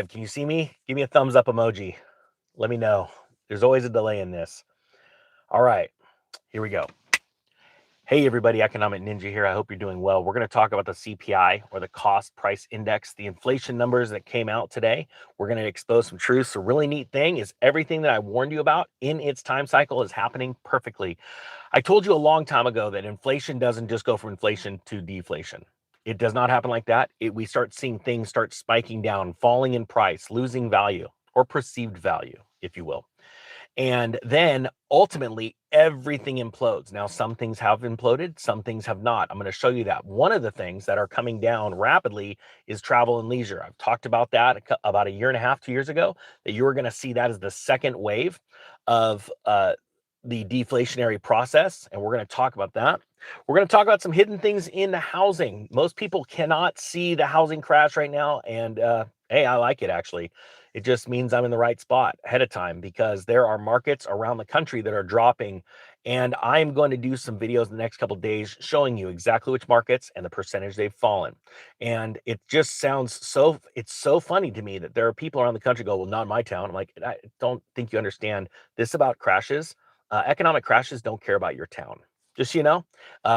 Can you see me? Give me a thumbs up emoji. Let me know. There's always a delay in this. All right, here we go. Hey everybody, Economic Ninja here. I hope you're doing well. We're going to talk about the CPI, or the Cost Price Index, the inflation numbers that came out today. We're going to expose some truths. The really neat thing is everything that I warned you about in its time cycle is happening perfectly. I told you a long time ago that inflation doesn't just go from inflation to deflation. It does not happen like that. We start seeing things start spiking down, falling in price, losing value, or perceived value, if you will. And then ultimately everything implodes. Now, some things have imploded, some things have not. I'm going to show you that. One of the things that are coming down rapidly is travel and leisure. I've talked about that about a year and a half, 2 years ago, that you were going to see that as the second wave of the deflationary process. And we're going to talk about that. We're going to talk about some hidden things in the housing. Most people cannot see the housing crash right now. And hey, I like it actually. It just means I'm in the right spot ahead of time, because there are markets around the country that are dropping. And I'm going to do some videos in the next couple of days showing you exactly which markets and the percentage they've fallen. And it just sounds it's so funny to me that there are people around the country go, well, not in my town. I'm like, I don't think you understand this about crashes. Economic crashes don't care about your town. Just so you know,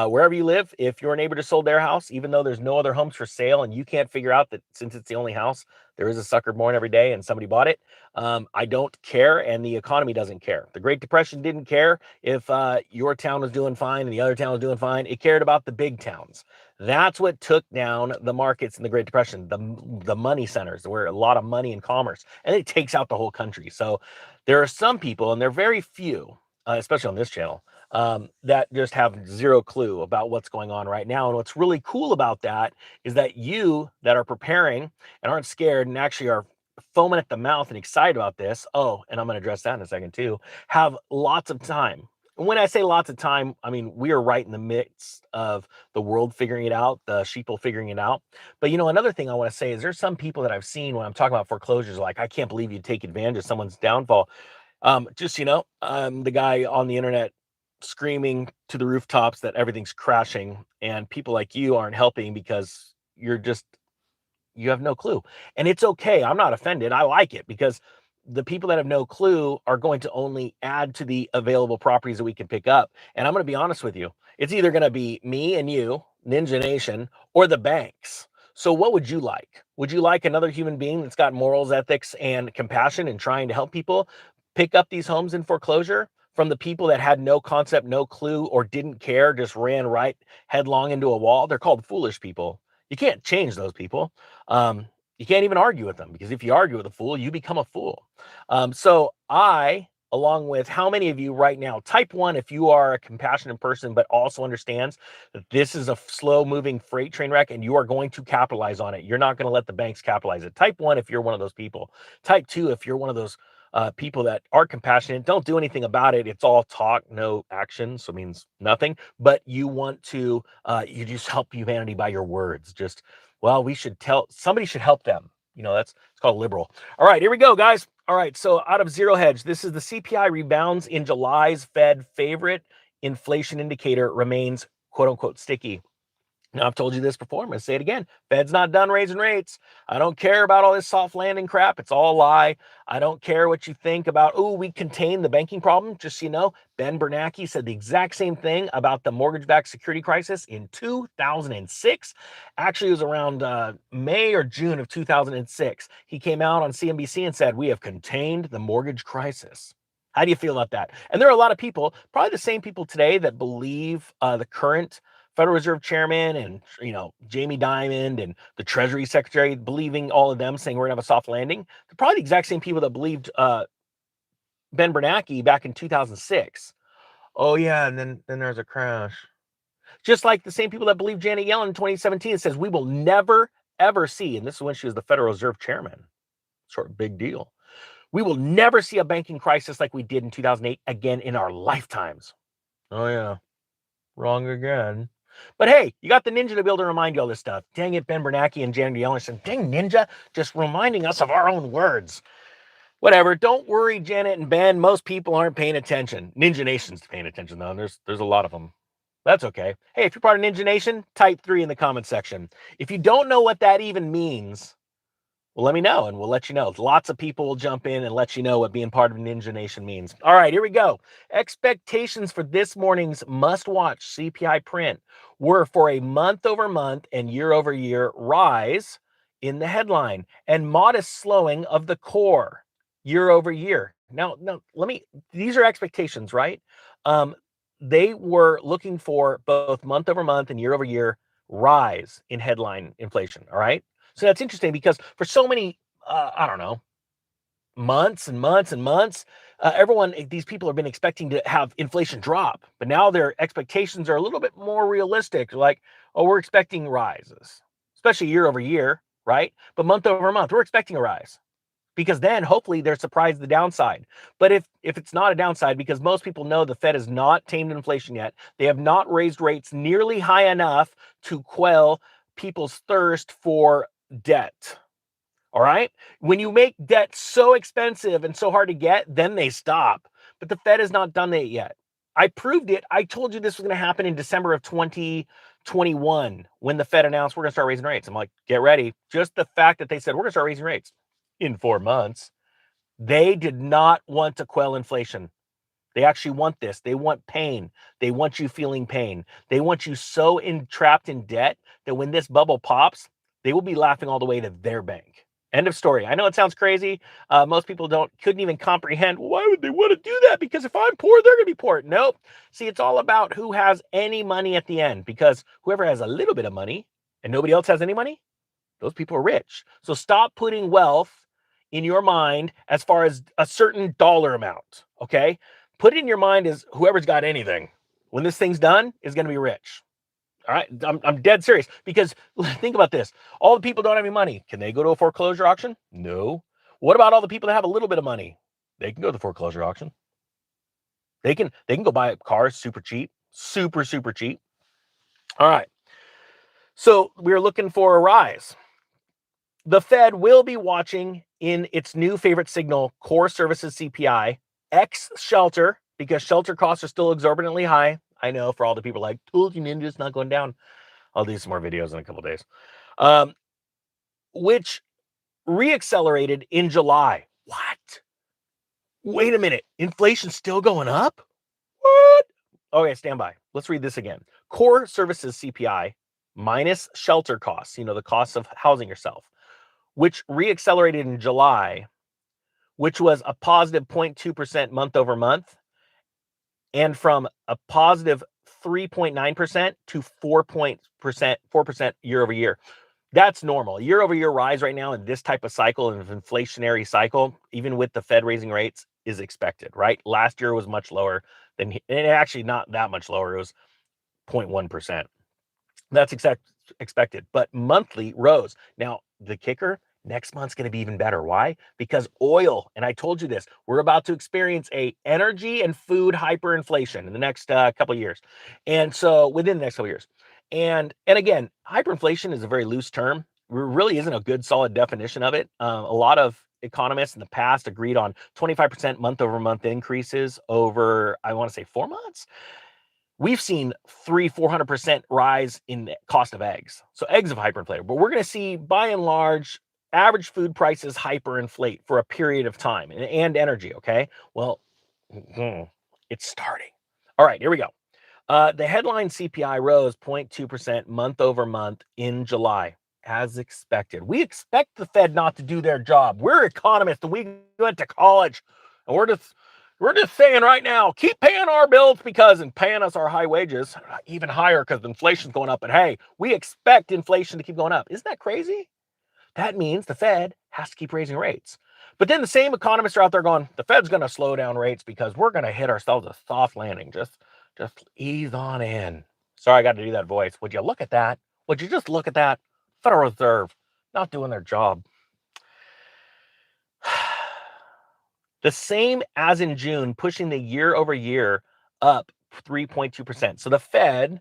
wherever you live, if your neighbor just sold their house, even though there's no other homes for sale, and you can't figure out that since it's the only house, there is a sucker born every day and somebody bought it. I don't care, and the economy doesn't care. The Great Depression didn't care if your town was doing fine and the other town was doing fine. It cared about the big towns. That's what took down the markets in the Great Depression, the money centers, where a lot of money and commerce, and it takes out the whole country. So there are some people, and they're very few, especially on this channel, that just have zero clue about what's going on right now. And what's really cool about that is that you that are preparing and aren't scared and actually are foaming at the mouth and excited about this. Oh, and I'm going to address that in a second too. Have lots of time. And when I say lots of time, I mean, we are right in the midst of the world figuring it out, the sheeple figuring it out. But another thing I want to say is there's some people that I've seen when I'm talking about foreclosures, like, I can't believe you take advantage of someone's downfall. Just, I'm the guy on the internet screaming to the rooftops that everything's crashing, and people like you aren't helping because you have no clue. And it's okay. I'm not offended. I like it, because the people that have no clue are going to only add to the available properties that we can pick up. And I'm going to be honest with you. It's either going to be me and you, Ninja Nation, or the banks. So what would you like? Would you like another human being that's got morals, ethics, and compassion and trying to help people pick up these homes in foreclosure from the people that had no concept, no clue, or didn't care, just ran right headlong into a wall? They're called foolish people. You can't change those people. You can't even argue with them, because if you argue with a fool, you become a fool. So I, along with how many of you right now, type 1 if you are a compassionate person, but also understands that this is a slow moving freight train wreck and you are going to capitalize on it. You're not going to let the banks capitalize it. Type 1 if you're one of those people. Type 2 if you're one of those people that are compassionate. Don't do anything about it. It's all talk, no action. So it means nothing. But you want to, you just help humanity by your words. Just, well, somebody should help them. It's called liberal. All right, here we go, guys. All right, so out of Zero Hedge, this is the CPI rebounds in July's Fed favorite inflation indicator remains quote unquote sticky. Now, I've told you this before. I'm going to say it again. Fed's not done raising rates. I don't care about all this soft landing crap. It's all a lie. I don't care what you think about, oh, we contained the banking problem. Just so you know, Ben Bernanke said the exact same thing about the mortgage-backed security crisis in 2006. Actually, it was around May or June of 2006. He came out on CNBC and said, we have contained the mortgage crisis. How do you feel about that? And there are a lot of people, probably the same people today, that believe the current Federal Reserve Chairman and, Jamie Dimon and the Treasury Secretary, believing all of them, saying we're going to have a soft landing. They're probably the exact same people that believed Ben Bernanke back in 2006. Oh, yeah, and then there's a crash. Just like the same people that believed Janet Yellen in 2017 says we will never, ever see, and this is when she was the Federal Reserve Chairman. Sort of big deal. We will never see a banking crisis like we did in 2008 again in our lifetimes. Oh, yeah. Wrong again. But hey, you got the Ninja to be able to remind you all this stuff. Dang it, Ben Bernanke and Janet Yellen said, dang Ninja, just reminding us of our own words. Whatever, don't worry, Janet and Ben. Most people aren't paying attention. Ninja Nation's paying attention, though, and there's a lot of them. That's okay. Hey, if you're part of Ninja Nation, type 3 in the comment section. If you don't know what that even means, Well, let me know and we'll let you know. Lots of people will jump in and let you know what being part of Ninja Nation means. All right, here we go. Expectations for this morning's must-watch CPI print were for a month-over-month and year-over-year rise in the headline and modest slowing of the core year-over-year. Now, these are expectations, right? They were looking for both month-over-month and year-over-year rise in headline inflation, all right? So that's interesting because for so many, I don't know, months and months and months, these people have been expecting to have inflation drop, but now their expectations are a little bit more realistic. Like, oh, we're expecting rises, especially year over year, right? But month over month, we're expecting a rise because then hopefully they're surprised the downside. But if it's not a downside, because most people know the Fed has not tamed inflation yet, they have not raised rates nearly high enough to quell people's thirst for debt. All right. When you make debt so expensive and so hard to get, then they stop. But the Fed has not done that yet. I proved it. I told you this was going to happen in December of 2021 when the Fed announced we're going to start raising rates. I'm like, get ready. Just the fact that they said we're going to start raising rates in 4 months, they did not want to quell inflation. They actually want this. They want pain. They want you feeling pain. They want you so entrapped in debt that when this bubble pops, they will be laughing all the way to their bank. End of story. I know it sounds crazy. Most people couldn't even comprehend, why would they want to do that? Because if I'm poor, they're going to be poor. Nope. See, it's all about who has any money at the end, because whoever has a little bit of money and nobody else has any money, those people are rich. So stop putting wealth in your mind as far as a certain dollar amount, okay? Put it in your mind as whoever's got anything, when this thing's done, is going to be rich. All right, I'm dead serious, because think about this. All the people don't have any money. Can they go to a foreclosure auction? No. What about all the people that have a little bit of money? They can go to the foreclosure auction. They can go buy cars super cheap, super cheap. All right. So we're looking for a rise. The Fed will be watching in its new favorite signal, core services CPI, ex shelter, because shelter costs are still exorbitantly high. I know, for all the people like, told you Ninja, it's not going down. I'll do some more videos in a couple of days. Which reaccelerated in July. What? Wait a minute. Inflation's still going up? What? Okay, stand by. Let's read this again. Core services CPI minus shelter costs, the costs of housing yourself, which reaccelerated in July, which was a positive 0.2% month over month, and from a positive 3.9% to 4% year over year. That's normal. Year over year rise right now in this type of cycle, of inflationary cycle, even with the Fed raising rates, is expected, right? Last year was much lower and actually not that much lower. It was 0.1%. That's expected, but monthly rose. Now, the kicker, next month's going to be even better. Why? Because oil, and I told you this, we're about to experience a energy and food hyperinflation in the next couple of years. And so within the next couple of years. And again, hyperinflation is a very loose term. There really isn't a good solid definition of it. A lot of economists in the past agreed on 25% month over month increases over, I want to say, 4 months. We've seen 400% rise in the cost of eggs. So eggs have hyperinflated, but we're going to see, by and large, average food prices hyperinflate for a period of time, and energy. Okay. Well, it's starting. All right, here we go. The headline CPI rose 0.2% month over month in July, as expected. We expect the Fed not to do their job. We're economists and we went to college, and we're just saying right now, keep paying our bills and paying us our high wages, even higher because inflation's going up. And hey, we expect inflation to keep going up. Isn't that crazy? That means the Fed has to keep raising rates. But then the same economists are out there going, the Fed's going to slow down rates because we're going to hit ourselves a soft landing. Just ease on in. Sorry, I got to do that voice. Would you look at that? Would you just look at that? Federal Reserve not doing their job. The same as in June, pushing the year over year up 3.2%. So the Fed,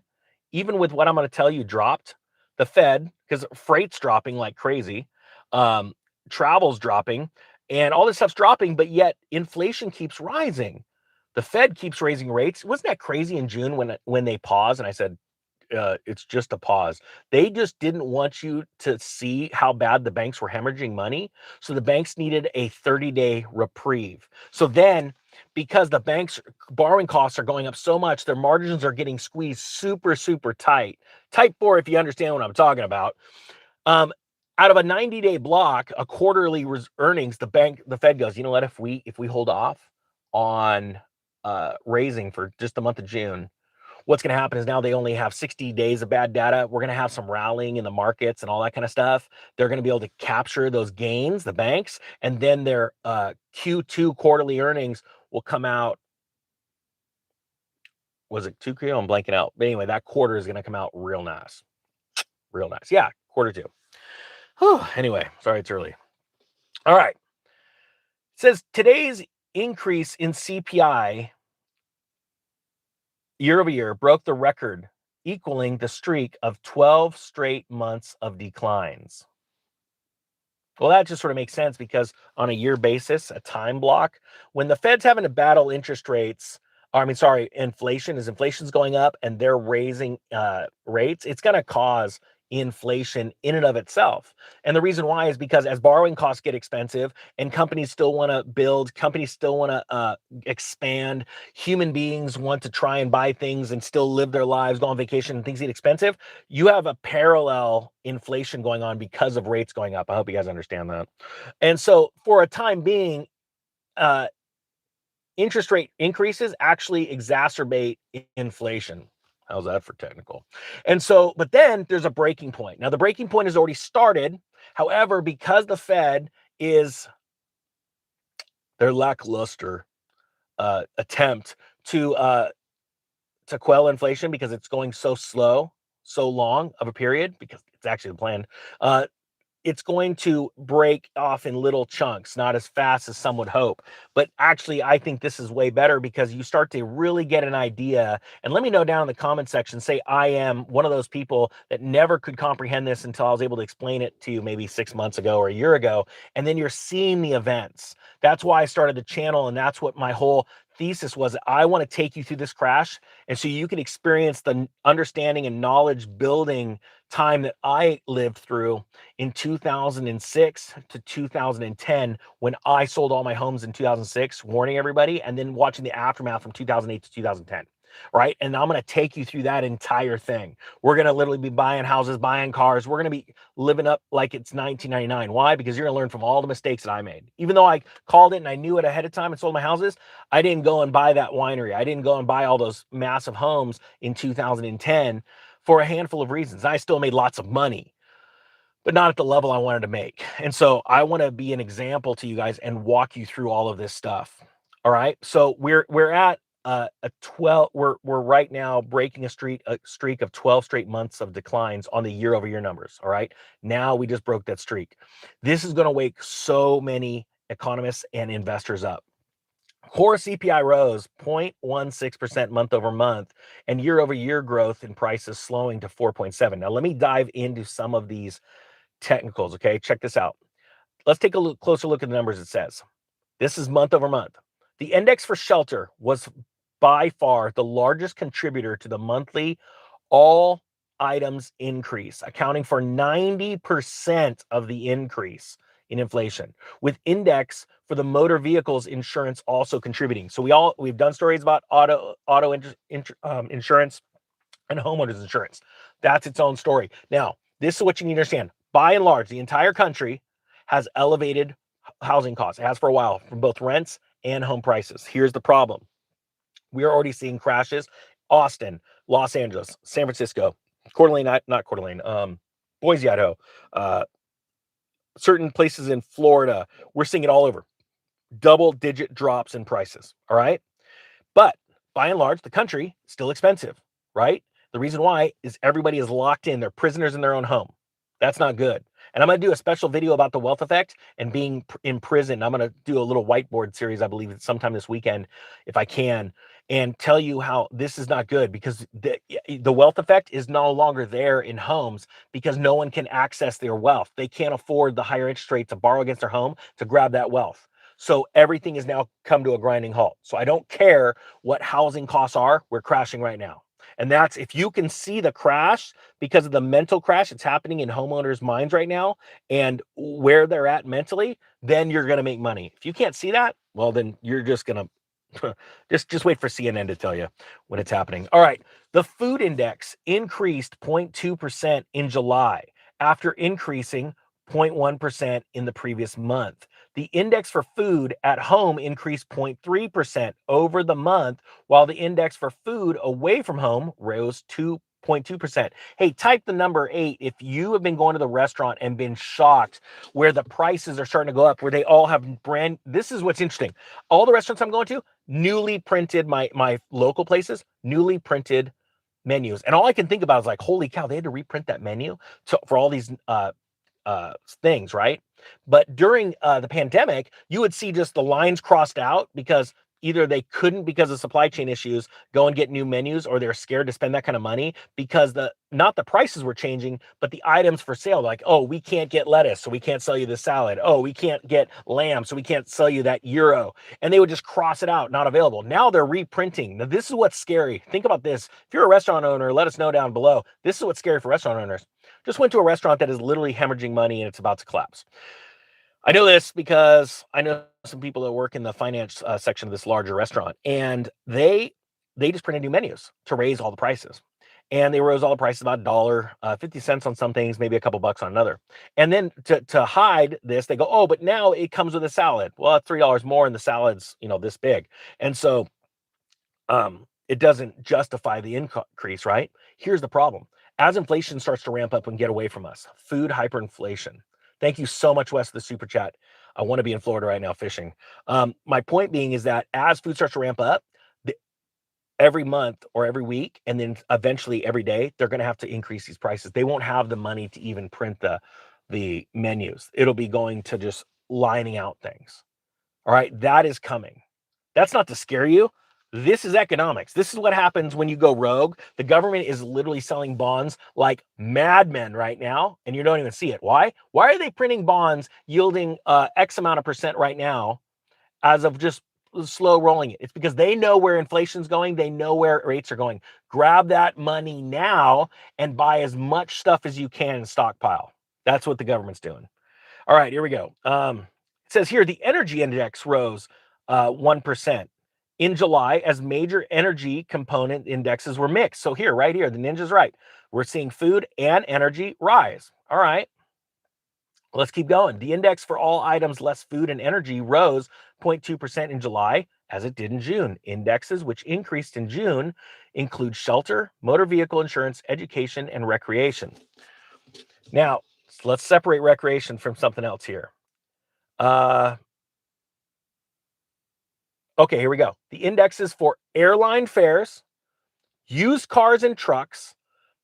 even with what I'm going to tell you, dropped. The Fed, because freight's dropping like crazy, travel's dropping, and all this stuff's dropping, but yet inflation keeps rising. The Fed keeps raising rates. Wasn't that crazy in June when they paused? And I said, it's just a pause. They just didn't want you to see how bad the banks were hemorrhaging money. So the banks needed a 30-day reprieve. So then, because the banks' borrowing costs are going up so much, their margins are getting squeezed super, super tight. Type 4, if you understand what I'm talking about. Out of a 90-day block, a quarterly earnings, the Fed goes, you know what? If we hold off on raising for just the month of June, what's going to happen is now they only have 60 days of bad data. We're going to have some rallying in the markets and all that kind of stuff. They're going to be able to capture those gains, the banks, and then their Q2 quarterly earnings will come out. Was it 2Q? I'm blanking out. But anyway, that quarter is going to come out real nice. Real nice. Yeah, quarter two. Whew. Anyway, sorry it's early. All right. It says today's increase in CPI year over year broke the record, equaling the streak of 12 straight months of declines. Well, that just sort of makes sense because on a year basis, a time block, when the Fed's having to battle interest rates, inflation, as inflation's going up and they're raising rates, it's going to cause inflation in and of itself. And the reason why is because as borrowing costs get expensive and companies still want to build, companies still want to expand, human beings want to try and buy things and still live their lives, go on vacation, and things get expensive. You have a parallel inflation going on because of rates going up. I hope you guys understand that. And so for a time being, interest rate increases actually exacerbate inflation. How's that for technical? And so, but then there's a breaking point. Now, the breaking point has already started. However, because the Fed is their lackluster attempt to quell inflation because it's going so slow, so long of a period, because it's actually the plan, it's going to break off in little chunks, not as fast as some would hope. But actually, I think this is way better because you start to really get an idea. And let me know down in the comment section, say I am one of those people that never could comprehend this until I was able to explain it to you maybe 6 months ago or a year ago. And then you're seeing the events. That's why I started the channel. And that's what my whole thesis was. I want to take you through this crash. And so you can experience the understanding and knowledge building time that I lived through in 2006 to 2010 when I sold all my homes in 2006, warning everybody, and then watching the aftermath from 2008 to 2010. Right. And I'm going to take you through that entire thing. We're going to literally be buying houses, buying cars. We're going to be living up like it's 1999. Why? Because you're going to learn from all the mistakes that I made. Even though I called it and I knew it ahead of time and sold my houses, I didn't go and buy that winery. I didn't go and buy all those massive homes in 2010 for a handful of reasons. I still made lots of money, but not at the level I wanted to make. And so I want to be an example to you guys and walk you through all of this stuff. All right. So we're at a 12. We're right now breaking a streak of 12 straight months of declines on the year over year numbers. All right. Now we just broke that streak. This is going to wake so many economists and investors up. Core CPI rose 0.16% month over month, and year over year growth in prices slowing to 4.7. Now, let me dive into some of these technicals. Okay, check this out. Let's take a closer look at the numbers. It says this is month over month. The index for shelter was by far the largest contributor to the monthly all items increase, accounting for 90% of the increase in inflation, with index for the motor vehicles insurance also contributing. So we've done stories about auto insurance and homeowners insurance. That's its own story. Now, this is what you need to understand. By and large, the entire country has elevated housing costs. It has for a while from both rents and home prices. Here's the problem. We are already seeing crashes. Austin, Los Angeles, San Francisco, Coeur d'Alene, not Coeur d'Alene, Boise, Idaho, certain places in Florida. We're seeing it all over. Double-digit drops in prices. All right. But by and large, the country is still expensive, right? The reason why is everybody is locked in. They're prisoners in their own home. That's not good. And I'm going to do a special video about the wealth effect and being in prison. I'm going to do a little whiteboard series, I believe, sometime this weekend, if I can, and tell you how this is not good because the wealth effect is no longer there in homes because no one can access their wealth. They can't afford the higher interest rate to borrow against their home to grab that wealth. So everything has now come to a grinding halt. So I don't care what housing costs are. We're crashing right now. And that's if you can see the crash because of the mental crash that's happening in homeowners' minds right now and where they're at mentally, then you're going to make money. If you can't see that, well, then you're just going to just wait for CNN to tell you when it's happening. All right. The food index increased 0.2% in July after increasing 0.1% in the previous month. The index for food at home increased 0.3% over the month, while the index for food away from home rose 2.2%. Hey, type the number 8 if you have been going to the restaurant and been shocked where the prices are starting to go up, where they all have this is what's interesting. All the restaurants I'm going to, newly printed, my local places, newly printed menus. And all I can think about is like, holy cow, they had to reprint that menu for all these things, right? But during the pandemic, you would see just the lines crossed out because either they couldn't, because of supply chain issues, go and get new menus, or they're scared to spend that kind of money because not the prices were changing, but the items for sale. Like, oh, we can't get lettuce, so we can't sell you the salad. Oh, we can't get lamb, so we can't sell you that gyro. And they would just cross it out, not available. Now they're reprinting. Now, this is what's scary. Think about this. If you're a restaurant owner, let us know down below. This is what's scary for restaurant owners. Just went to a restaurant that is literally hemorrhaging money and it's about to collapse. I know this because I know some people that work in the finance section of this larger restaurant, and they just printed new menus to raise all the prices. And they rose all the prices about a dollar, 50 cents on some things, maybe a couple bucks on another. And then to hide this, they go, oh, but now it comes with a salad. Well, it's $3 more and the salad's, this big. And so it doesn't justify the increase, right? Here's the problem. As inflation starts to ramp up and get away from us, food hyperinflation. Thank you so much, Wes, for the super chat. I want to be in Florida right now fishing. My point being is that as food starts to ramp up, every month or every week, and then eventually every day, they're going to have to increase these prices. They won't have the money to even print the menus. It'll be going to just lining out things. All right, that is coming. That's not to scare you. This is economics. This is what happens when you go rogue. The government is literally selling bonds like madmen right now, and you don't even see it. Why? Why are they printing bonds yielding X amount of percent right now as of just slow rolling it? It's because they know where inflation's going. They know where rates are going. Grab that money now and buy as much stuff as you can and stockpile. That's what the government's doing. All right, here we go. It says here the energy index rose 1% in July as major energy component indexes were mixed. So here, right here, the ninja's right. We're seeing food and energy rise. All right, let's keep going. The index for all items less food and energy rose 0.2% in July as it did in June. Indexes which increased in June include shelter, motor vehicle insurance, education, and recreation. Now, let's separate recreation from something else here. Okay, here we go. The indexes for airline fares, used cars and trucks,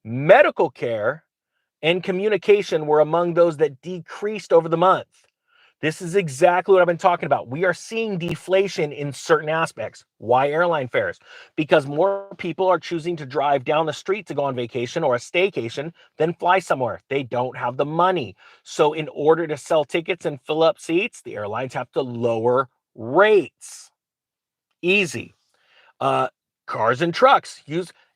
medical care, and communication were among those that decreased over the month. This is exactly what I've been talking about. We are seeing deflation in certain aspects. Why airline fares? Because more people are choosing to drive down the street to go on vacation or a staycation than fly somewhere. They don't have the money. So in order to sell tickets and fill up seats, the airlines have to lower rates. Easy. Uh, Cars and trucks.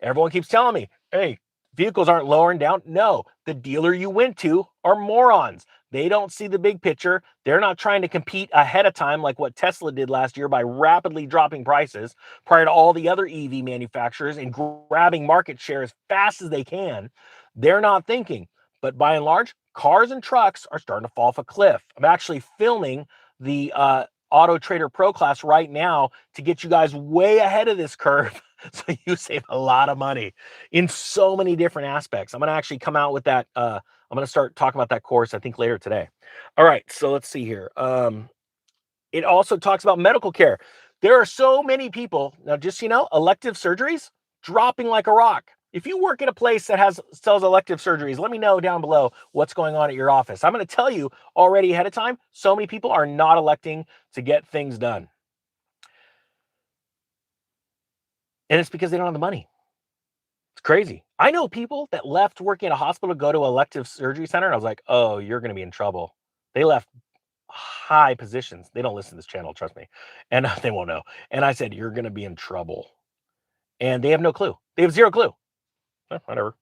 Everyone keeps telling me, hey, vehicles aren't lowering down. No, the dealer you went to are morons. They don't see the big picture. They're not trying to compete ahead of time like what Tesla did last year by rapidly dropping prices prior to all the other EV manufacturers and grabbing market share as fast as they can. They're not thinking. But by and large, cars and trucks are starting to fall off a cliff. I'm actually filming the Auto Trader Pro class right now to get you guys way ahead of this curve so you save a lot of money in so many different aspects. I'm going to actually come out with that. I'm going to start talking about that course, I think, later today. All right, so let's see here. It also talks about medical care. There are so many people now, just elective surgeries dropping like a rock. If you work at a place that sells elective surgeries, let me know down below what's going on at your office. I'm going to tell you already ahead of time, so many people are not electing to get things done. And it's because they don't have the money. It's crazy. I know people that left working at a hospital to go to an elective surgery center. And I was like, oh, you're going to be in trouble. They left high positions. They don't listen to this channel, trust me. And they won't know. And I said, you're going to be in trouble. And they have no clue. They have zero clue. Whatever.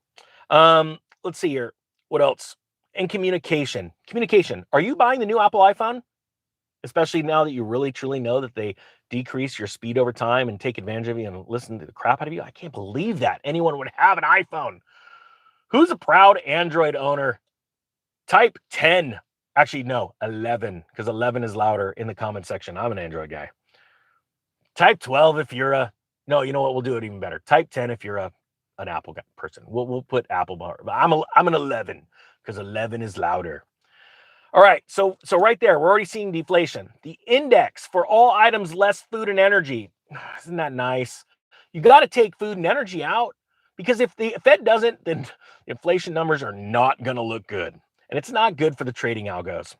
Let's see here. What else? And communication. Communication. Are you buying the new Apple iPhone? Especially now that you really truly know that they decrease your speed over time and take advantage of you and listen to the crap out of you. I can't believe that anyone would have an iPhone. Who's a proud Android owner? Type 10. Actually, no, 11, because 11 is louder in the comment section. I'm an Android guy. Type 12 if you're a, no, you know what? We'll do it even better. Type 10 if you're an Apple person. We'll put Apple bar. But I'm an 11 because 11 is louder. All right, so right there, we're already seeing deflation. The index for all items less food and energy. Isn't that nice? You got to take food and energy out because if the Fed doesn't, then inflation numbers are not going to look good. And it's not good for the trading algos.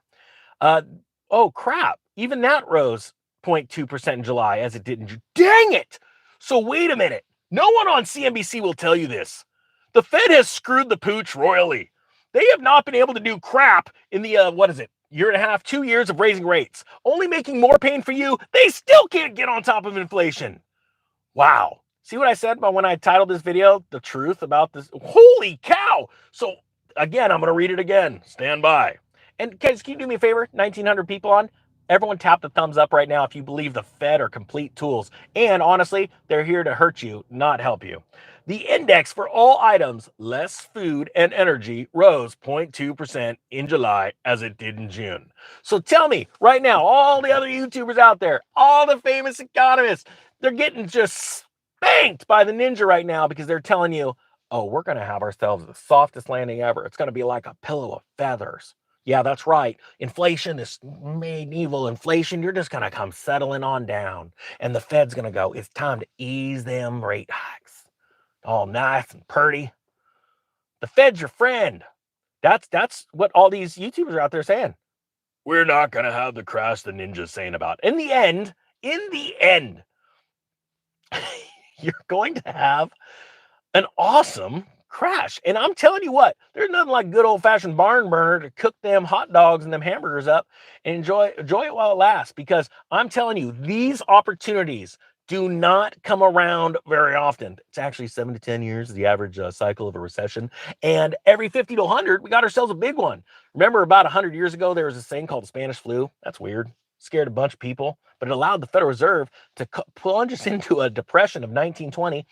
Oh, crap. Even that rose 0.2% in July as it did in June. Dang it. So wait a minute. No one on CNBC will tell you this. The Fed has screwed the pooch royally. They have not been able to do crap in the, year and a half, 2 years of raising rates, only making more pain for you. They still can't get on top of inflation. Wow. See what I said about when I titled this video, The Truth About This? Holy cow. So again, I'm going to read it again. Stand by. And guys, can you do me a favor? 1,900 people on. Everyone tap the thumbs up right now if you believe the Fed are complete tools. And honestly, they're here to hurt you, not help you. The index for all items, less food and energy, rose 0.2% in July as it did in June. So tell me right now, all the other YouTubers out there, all the famous economists, they're getting just spanked by the ninja right now because they're telling you, oh, we're going to have ourselves the softest landing ever. It's going to be like a pillow of feathers. Yeah, that's right. Inflation, this medieval inflation, you're just going to come settling on down. And the Fed's going to go, it's time to ease them rate hikes. All nice and pretty. The Fed's your friend. That's what all these YouTubers are out there saying. We're not going to have the crash the ninja's saying about. In the end, you're going to have an awesome crash. And I'm telling you what, there's nothing like good old-fashioned barn burner to cook them hot dogs and them hamburgers up and enjoy it while it lasts. Because I'm telling you, these opportunities do not come around very often. It's actually 7 to 10 years, the average cycle of a recession. And every 50 to 100, we got ourselves a big one. Remember about 100 years ago, there was this thing called the Spanish flu. That's weird. Scared a bunch of people, but it allowed the Federal Reserve to plunge us into a depression of 1920.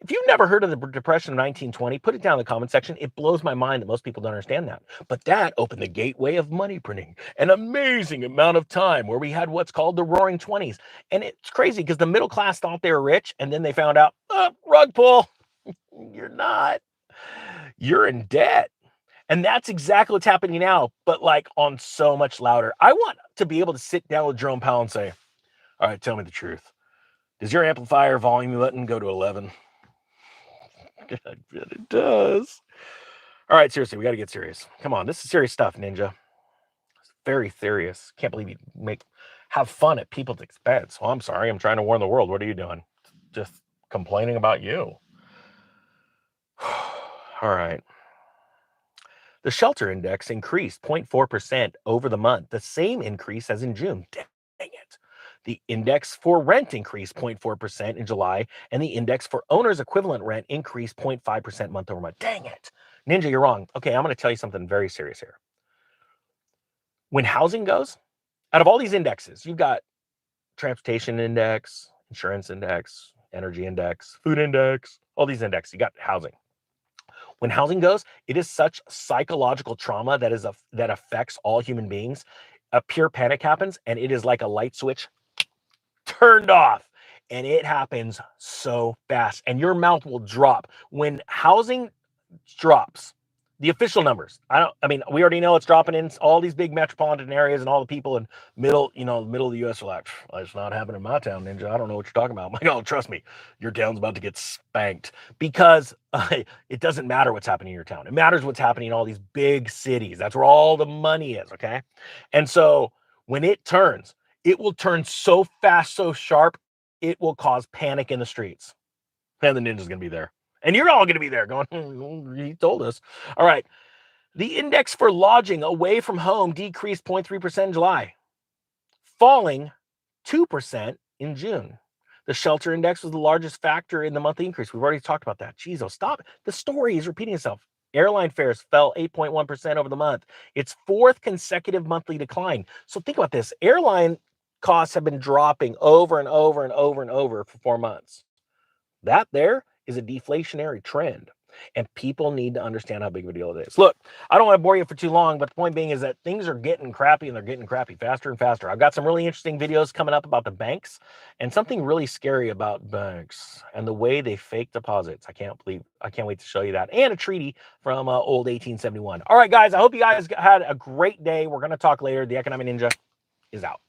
If you've never heard of the Depression of 1920, put it down in the comment section. It blows my mind that most people don't understand that. But that opened the gateway of money printing, an amazing amount of time where we had what's called the Roaring 20s. And it's crazy because the middle class thought they were rich, and then they found out, rug pull, you're not. You're in debt. And that's exactly what's happening now, but like on so much louder. I want to be able to sit down with Jerome Powell and say, all right, tell me the truth. Does your amplifier volume button go to 11? I bet it does. All right, seriously, we got to get serious. Come on, this is serious stuff, Ninja. It's very serious. Can't believe you have fun at people's expense. Well, I'm sorry. I'm trying to warn the world. What are you doing? Just complaining about you. All right. The shelter index increased 0.4% over the month, the same increase as in June. Dang it. The index for rent increased 0.4% in July, and the index for owner's equivalent rent increased 0.5% month over month. Dang it. Ninja, you're wrong. Okay, I'm going to tell you something very serious here. When housing goes, out of all these indexes, you've got transportation index, insurance index, energy index, food index, all these indexes. You got housing. When housing goes, it is such psychological trauma that affects all human beings. A pure panic happens, and it is like a light switch turned off, and it happens so fast, and your mouth will drop when housing drops. The official numbers. We already know it's dropping in all these big metropolitan areas, and all the people in middle of the U.S. are like, it's not happening in my town, Ninja. I don't know what you're talking about. I'm like, oh, trust me, your town's about to get spanked because it doesn't matter what's happening in your town. It matters what's happening in all these big cities. That's where all the money is, okay? And so when it turns, it will turn so fast, so sharp, it will cause panic in the streets. And the Ninja's going to be there. And you're all going to be there going, he told us. All right. The index for lodging away from home decreased 0.3% in July, falling 2% in June. The shelter index was the largest factor in the monthly increase. We've already talked about that. Jeez, oh, stop. The story is repeating itself. Airline fares fell 8.1% over the month. Its fourth consecutive monthly decline. So think about this. Airline costs have been dropping over and over and over and over for 4 months. That there is a deflationary trend. And people need to understand how big of a deal it is. Look, I don't want to bore you for too long, but the point being is that things are getting crappy, and they're getting crappy faster and faster. I've got some really interesting videos coming up about the banks and something really scary about banks and the way they fake deposits. I can't wait to show you that. And a treaty from old 1871. All right, guys, I hope you guys had a great day. We're going to talk later. The Economic Ninja is out.